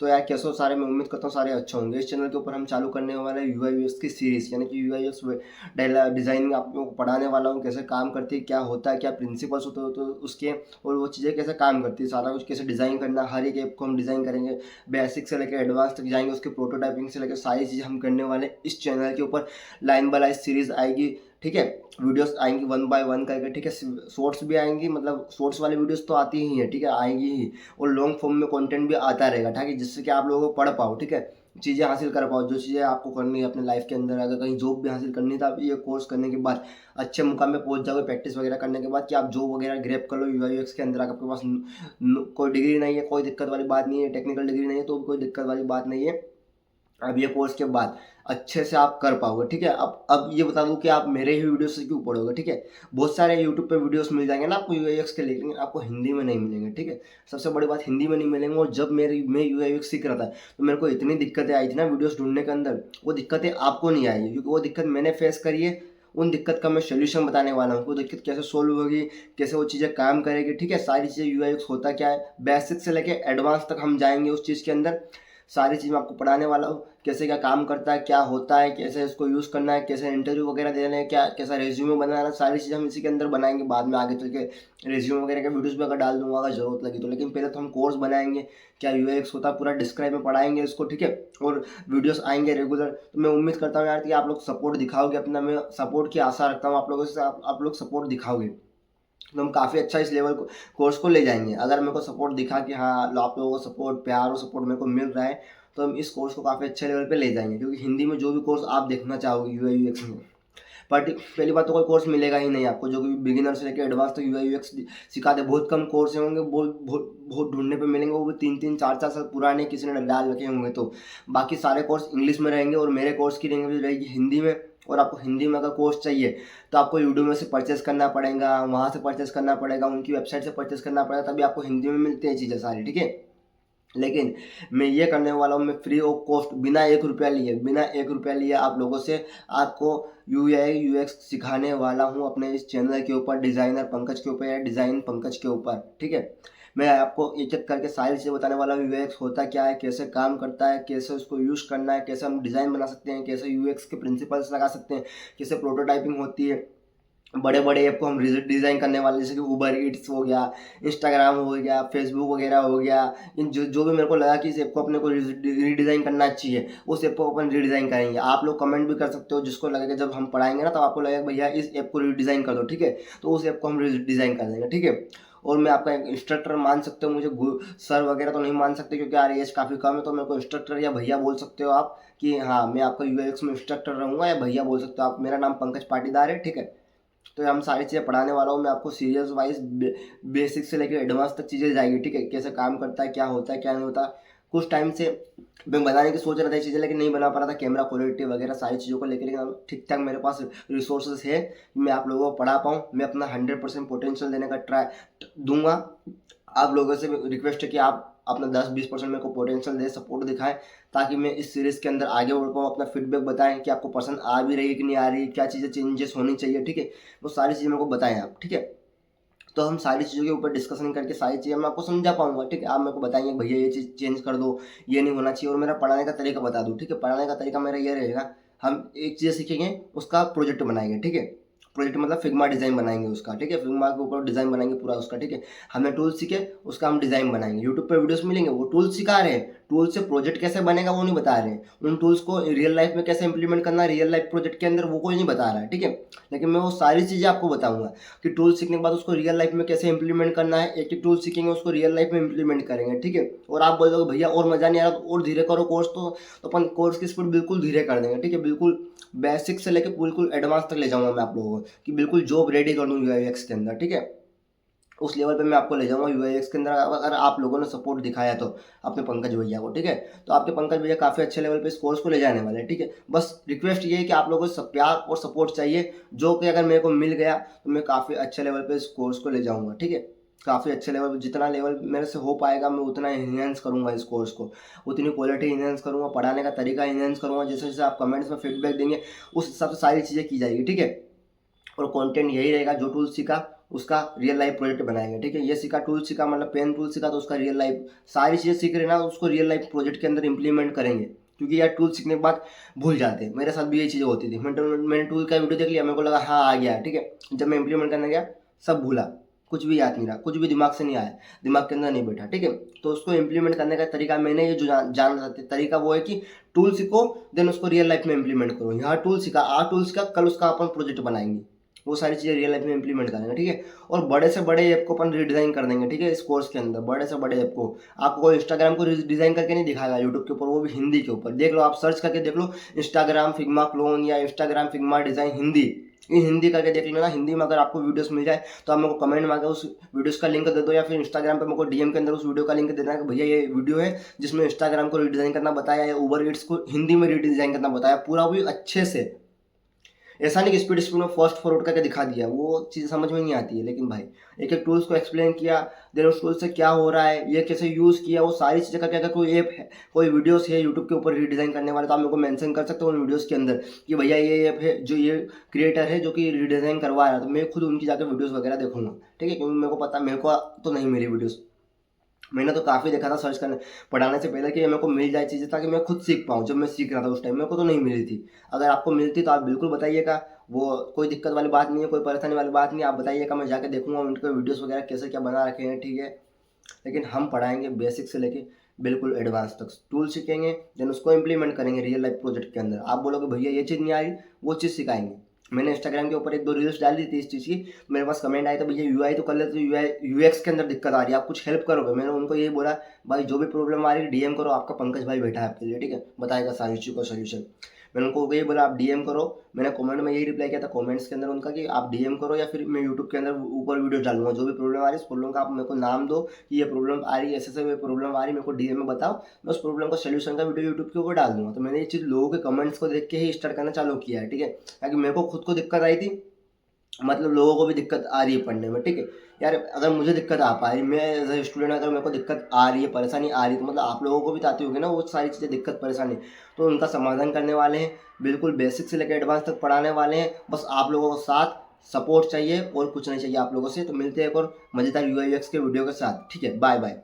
तो यार कैसे हो सारे, मैं उम्मीद करता हूँ सारे अच्छे होंगे। इस चैनल के ऊपर हम चालू करने वाले हैं यूआई यूएक्स की सीरीज़, यानी कि यूआई यूएक्स डिज़ाइनिंग आप लोगों को पढ़ाने वाला हूँ। कैसे काम करती है, क्या होता है, क्या प्रिंसिपल्स होते हो तो उसके, और वो चीज़ें कैसे काम करती है, सारा कुछ कैसे डिज़ाइन करना, हर एक ऐप को हम डिज़ाइन करेंगे। बेसिक से लेकर एडवांस तक जाएंगे, उसके प्रोटोटाइपिंग से लेकर सारी चीज़ें हम करने वाले इस चैनल के ऊपर। लाइन बाय लाइन सीरीज़ आएगी, ठीक है। वीडियोस आएंगी वन बाय वन करके, ठीक है। शॉर्ट्स भी आएंगी, मतलब शॉर्ट्स वाली वीडियोस तो आती ही है, ठीक है, आएंगी ही। और लॉन्ग फॉर्म में कंटेंट भी आता रहेगा, ठीक है, जिससे कि आप लोगों को पढ़ पाओ, ठीक है, चीज़ें हासिल कर पाओ, जो चीज़ें आपको करनी है अपने लाइफ के अंदर। अगर कहीं जॉब भी हासिल करनी है तो आप ये कोर्स करने के बाद अच्छे मुकाम पे पहुंच जाओगे, प्रैक्टिस वगैरह करने के बाद, कि आप जॉब वगैरह ग्रैब कर लो यूआई यूएक्स के अंदर। आपके पास कोई डिग्री नहीं है, कोई दिक्कत वाली बात नहीं है, टेक्निकल डिग्री नहीं है तो भी कोई दिक्कत वाली बात नहीं है। अब ये कोर्स के बाद अच्छे से आप कर पाओगे, ठीक है। अब ये बता दूं कि आप मेरे ही वीडियो से क्यों पढ़ोगे, ठीक है। बहुत सारे यूट्यूब पे वीडियोस मिल जाएंगे ना आपको यूआईएक्स के, लेकिन आपको हिंदी में नहीं मिलेंगे, ठीक है। सबसे बड़ी बात, हिंदी में नहीं मिलेंगे। और जब मैं यूआईएक्स सीख रहा था तो मेरे को इतनी दिक्कतें आई थी ना वीडियोस ढूंढने के अंदर, वो दिक्कतें आपको नहीं आई, क्योंकि वो दिक्कत मैंने फेस करी है। उन दिक्कत का मैं सोल्यूशन बताने वाला हूँ, वो दिक्कत कैसे सोल्व होगी, कैसे वो चीज़ें काम करेगी, ठीक है। सारी चीज़ें यूआईएक्स होता क्या है, बेसिक से लेके एडवांस तक हम जाएंगे उस चीज़ के अंदर। सारी चीज़ मैं आपको पढ़ाने वाला हूँ, कैसे क्या काम करता है, क्या होता है, कैसे इसको यूज़ करना है, कैसे इंटरव्यू वगैरह देना है, क्या कैसा रेज्यूमे बनाना है, सारी चीज़ें हम इसी के अंदर बनाएंगे। बाद में आगे चल के रेज्यूमे वगैरह के वीडियोस भी अगर डाल दूंगा अगर जरूरत लगी तो, लेकिन पहले तो हम कोर्स बनाएंगे, क्या यूएक्स होता है पूरा डिस्क्राइब में पढ़ाएंगे इसको, ठीक है। और वीडियोस आएंगे रेगुलर। तो मैं उम्मीद करता हूँ यार कि आप लोग सपोर्ट दिखाओगे अपना, मैं सपोर्ट की आशा रखता हूँ आप लोगों से, आप लोग सपोर्ट दिखाओगे तो हम काफ़ी अच्छा इस लेवल को कोर्स को ले जाएंगे। अगर मेरे को सपोर्ट दिखा कि हाँ आप लोगों को सपोर्ट, प्यार और सपोर्ट मेरे को मिल रहा है, तो हम इस कोर्स को काफ़ी अच्छे लेवल पे ले जाएंगे। क्योंकि हिंदी में जो भी कोर्स आप देखना चाहोगे यूआई यूएक्स में, बट पहली बात तो कोई कोर्स मिलेगा ही नहीं आपको जो कि बिगिनर से लेकर एडवांस तक यूआई यूएक्स सिखा दे। बहुत कम कोर्स होंगे, बहुत बहुत बहुत ढूंढने पे मिलेंगे, वो भी 3-3 4-4 साल पुराने किसी ने डाल रखे होंगे। तो बाकी सारे कोर्स इंग्लिश में रहेंगे, और मेरे कोर्स की लैंग्वेज रहेगी हिंदी में। और आपको हिंदी में अगर कोर्स चाहिए तो आपको यूट्यूब में से परचेस करना पड़ेगा, वहाँ से परचेस करना पड़ेगा, उनकी वेबसाइट से परचेस करना पड़ेगा, तभी आपको हिंदी में मिलती हैं चीज़ें सारी, ठीक है। लेकिन मैं ये करने वाला हूँ, मैं फ्री ऑफ कॉस्ट, बिना 1 रुपया लिए आप लोगों से आपको यूआई यूएक्स सिखाने वाला हूँ अपने इस चैनल के ऊपर, डिज़ाइनर पंकज के ऊपर या डिज़ाइन पंकज के ऊपर, ठीक है। मैं आपको एक एक करके सारी चीज़ें बताने वाला हूँ। यूएक्स होता क्या है, कैसे काम करता है, कैसे उसको यूज़ करना है, कैसे हम डिज़ाइन बना सकते हैं, कैसे यूएक्स के प्रिंसिपल्स लगा सकते हैं, कैसे प्रोटोटाइपिंग होती है। बड़े बड़े ऐप को हम डिज़ाइन करने वाले, जैसे कि उबर ईट्स हो गया, इंस्टाग्राम हो गया, फेसबुक वगैरह हो गया। इन जो जो भी मेरे को लगा कि इस ऐप को अपने को रीडिज़ाइन करना चाहिए, उस ऐप को अपन रीडिज़ाइन करेंगे। आप लोग कमेंट भी कर सकते हो, जिसको लगेगा जब हम पढ़ाएंगे ना, तब आपको लगेगा भैया इस ऐप को रीडिज़ाइन कर दो, ठीक है। तो उस ऐप को हम डिज़ाइन कर देंगे, ठीक है। और मैं आपका एक इंस्ट्रक्टर मान सकते हो मुझे, सर वगैरह तो नहीं मान सकते क्योंकि यार एज काफ़ी कम है। तो मेरे को इंस्ट्रक्टर या भैया बोल सकते हो आप, कि हाँ मैं आपका यूएक्स में इंस्ट्रक्टर रहूँगा, या भैया बोल सकते हो आप। मेरा नाम पंकज पाटीदार है, ठीक है। तो हम सारी चीज़ें पढ़ाने वाला हूँ मैं आपको, सीरियस वाइज बेसिक से लेकर एडवांस तक चीज़ें जाएगी, ठीक है। कैसे काम करता है, क्या होता है, क्या नहीं होता। कुछ टाइम से मैं बनाने की सोच रहा था ये चीज़ें, लेकिन नहीं बना पा रहा था, कैमरा क्वालिटी वगैरह सारी चीज़ों को लेकर। लेकिन अब ठीक ठाक मेरे पास रिसोर्सेज है, मैं आप लोगों को पढ़ा पाऊँ। मैं अपना 100% पोटेंशियल देने का ट्राई दूंगा। आप लोगों से रिक्वेस्ट है कि आप अपना 10-20% मेरे को पोटेंशियल दे, सपोर्ट दिखाएं, ताकि मैं इस सीरीज़ के अंदर आगे बढ़ पाऊँ। अपना फीडबैक बताएं कि आपको पसंद आ भी रही है कि नहीं आ रही है, क्या चीज़ें चेंजेस होनी चाहिए, ठीक है। वो सारी चीज़ें मेरे को बताएं आप, ठीक है। तो हम सारी चीज़ों के ऊपर डिस्कशन करके सारी चीज़ें मैं आपको समझा पाऊंगा, ठीक है। आप मेरे को बताएंगे भैया ये चीज़ चेंज कर दो, ये नहीं होना चाहिए, और मेरा पढ़ाने का तरीका बता दूँ, ठीक है। पढ़ाने का तरीका मेरा ये रहेगा, हम एक चीज़ सीखेंगे, उसका प्रोजेक्ट बनाएंगे, ठीक है। प्रोजेक्ट मतलब फिग्मा डिज़ाइन बनाएंगे उसका, ठीक है। फिग्मा के ऊपर डिज़ाइन बनाएंगे पूरा उसका, ठीक है। हमने टूल सीखे, उसका हम डिज़ाइन बनाएंगे। यूट्यूब पर वीडियोस मिलेंगे, वो टूल सिखा रहे हैं, टूल से प्रोजेक्ट कैसे बनेगा वो नहीं बता रहे हैं। उन टूल्स को रियल लाइफ में कैसे इंप्लीमेंट करना है रियल लाइफ प्रोजेक्ट के अंदर, वो कोई नहीं बता रहा है, ठीक है। लेकिन मैं वो सारी चीज़ें आपको बताऊंगा कि टूल सीखने के बाद उसको रियल लाइफ में कैसे इंप्लीमेंट करना है। एक एक टूल सीखेंगे, उसको रियल लाइफ में इंप्लीमेंट करेंगे, ठीक है। और आप बोल दोगे भैया और मज़ा नहीं आ रहा तो और धीरे करो कोर्स, तो अपन कोर्स की स्पीड बिल्कुल धीरे कर देंगे, ठीक है। बिल्कुल बेसिक से लेकर बिल्कुल एडवांस तक ले जाऊंगा मैं आप लोगों को, कि बिल्कुल जॉब रेडी कर दूँ यूआईएक्स के अंदर, ठीक है। उस लेवल पे मैं आपको ले जाऊंगा यूआईएक्स के अंदर, अगर आप लोगों ने सपोर्ट दिखाया तो अपने पंकज भैया को, ठीक है। तो आपके पंकज भैया काफ़ी अच्छे लेवल पे इस कोर्स को ले जाने वाले हैं, ठीक है। बस रिक्वेस्ट ये है कि आप लोगों को प्यार और सपोर्ट चाहिए, जो कि अगर मेरे को मिल गया तो मैं काफ़ी अच्छे लेवल पे इस कोर्स को ले जाऊँगा, ठीक है। काफ़ी अच्छे लेवल, जितना लेवल मेरे से हो पाएगा मैं उतना इन्हेंस करूँगा इस कोर्स को, उतनी क्वालिटी इन्हेंस करूँगा, पढ़ाने का तरीका इन्हेंस करूँगा। जैसे जैसे आप कमेंट्स में फीडबैक देंगे उस हिसाब से सारी चीज़ें की जाएगी, ठीक है। और कंटेंट यही रहेगा, जो टूल सीखा उसका रियल लाइफ प्रोजेक्ट बनाएंगे। ठीक है, ये सीखा, टूल सीखा, मतलब पेन टूल सीखा, तो उसका रियल लाइफ सारी चीज़ें सीख रहे ना, उसको रियल लाइफ प्रोजेक्ट के अंदर इंप्लीमेंट करेंगे। क्योंकि यार टूल सीखने के बाद भूल जाते हैं, मेरे साथ भी ये चीज़ें होती थी। मैंने टूल का वीडियो देख लिया, मेरे को लगा हाँ आ गया, ठीक है, जब मैं इंप्लीमेंट करने गया सब भूला, कुछ भी याद नहीं रहा, कुछ भी दिमाग से नहीं आया, दिमाग के अंदर नहीं बैठा। ठीक है, तो उसको इंप्लीमेंट करने का तरीका मैंने ये जो जानना चाहते तरीका वो है कि टूल सीखो, देन उसको रियल लाइफ में इंप्लीमेंट करो। यहाँ टूल सीखा, आज टूल सीखा, कल उसका अपन प्रोजेक्ट बनाएंगे, वो सारी चीज़ें रियल लाइफ में इंप्लीमेंट करेंगे। ठीक है, और बड़े से बड़े ऐप को अपन रीडिज़ाइन कर देंगे। ठीक है, इस कोर्स के अंदर बड़े से बड़े ऐप को आपको कोई इंस्टाग्राम को डिज़ाइन करके नहीं दिखाएगा यूट्यूब के ऊपर, वो भी हिंदी के ऊपर। देख लो, आप सर्च करके देख लो इंस्टाग्राम फिग्मा क्लोन या इंस्टाग्राम फिग्मा डिज़ाइन हिंदी, ये हिंदी करके देख लेना। हिंदी में अगर आपको वीडियोस मिल जाए तो आप मेरे को कमेंट में आकर उस वीडियोस का लिंक दे दो, या फिर इंस्टाग्राम पे मेरे को डीएम के अंदर उस वीडियो का लिंक देना कि भैया ये वीडियो है जिसमें इंस्टाग्राम को रीडिज़ाइन करना बताया या उबर ईट्स को हिंदी में रीडिज़ाइन करना बताया, पूरा भी अच्छे से। ऐसा नहीं कि स्पीड स्पीड में फास्ट फॉरवर्ड करके दिखा दिया, वो चीज़ समझ में नहीं आती है। लेकिन भाई एक एक टूल्स को एक्सप्लेन किया, देन उस टूल से क्या हो रहा है, ये कैसे यूज़ किया, वो सारी चीज़ें करके। अगर कोई ऐप है, कोई वीडियोस है यूट्यूब के ऊपर रीडिज़ाइन करने वाले, तो आप मेरे को मेंशन कर सकते हो उन वीडियोस के अंदर कि भैया ये ऐप है जो ये क्रिएटर है जो कि रीडिज़ाइन करवा रहा है, तो मैं खुद उनकी जाकर वीडियोज़ वगैरह देखूंगा। ठीक है, क्योंकि मेरे को पता, मेरे को तो नहीं मिली वीडियोज़, मैंने तो काफ़ी देखा था सर्च करने पढ़ाने से पहले कि मेरे को मिल जाए चीज़ें ताकि मैं खुद सीख पाऊँ। जब मैं सीख रहा था उस टाइम मेरे को तो नहीं मिली थी। अगर आपको मिलती तो आप बिल्कुल बताइएगा, वो कोई दिक्कत वाली बात नहीं है, कोई परेशानी वाली बात नहीं है। आप बताइएगा, मैं जाके देखूंगा उनके वीडियोस वगैरह कैसे क्या बना रखे हैं। ठीक है, लेकिन हम पढ़ाएंगे बेसिक से लेके बिल्कुल एडवांस तक, टूल सीखेंगे, देन उसको इम्प्लीमेंट करेंगे रियल लाइफ प्रोजेक्ट के अंदर। आप बोलोगे भैया ये चीज़ नहीं आ रही, वो चीज़ सिखाएंगे। मैंने इंस्टाग्राम के ऊपर एक दो रील्स डाल दी थी इस चीज़ की, मेरे पास कमेंट आए तो भैया यूआई तो कर लेते, तो यूआई यूएक्स के अंदर दिक्कत आ रही है, आप कुछ हेल्प करोगे। मैंने उनको यही बोला, भाई जो भी प्रॉब्लम आ रही है डीएम करो, आपका पंकज भाई बैठा है आपके लिए, ठीक है, बताएगा सारी चीज़ का सोल्यूशन। मैंने उनको यही बोला, आप डीएम करो। मैंने कमेंट में यही रिप्लाई किया था कमेंट्स के अंदर उनका कि आप डीएम करो, या फिर मैं यूट्यूब के अंदर ऊपर वीडियो डालूंगा, जो भी प्रॉब्लम आ रही है उस प्रॉब्लम का आप मेरे को नाम दो कि ये प्रॉब्लम आ रही है, ऐसे ऐसे प्रॉब्लम आ रही है, मेरे को डीएम में बताओ, मैं उस प्रॉब्लम का सोल्यूशन का वीडियो यूट्यूब के ऊपर डाल दूंगा। तो मैंने ये चीज़ लोगों के कमेंट्स को देख के ही स्टार्ट करना चालू किया है। ठीक है, ताकि मेरे को खुद को दिक्कत आई थी, मतलब लोगों को भी दिक्कत आ रही है पढ़ने में। ठीक है यार, अगर मुझे दिक्कत आ पा रही, मैं एज ए स्टूडेंट अगर मेरे को दिक्कत आ रही है, परेशानी आ रही है, तो मतलब आप लोगों को भी तो आती होगी ना वो सारी चीज़ें, दिक्कत परेशानी, तो उनका समाधान करने वाले हैं। बिल्कुल बेसिक से लेकर एडवांस तक पढ़ाने वाले हैं। बस आप लोगों को साथ सपोर्ट चाहिए और कुछ नहीं चाहिए आप लोगों से। तो मिलते हैं एक और मज़ेदार यूआई यूएक्स के वीडियो के साथ। ठीक है, बाय बाय।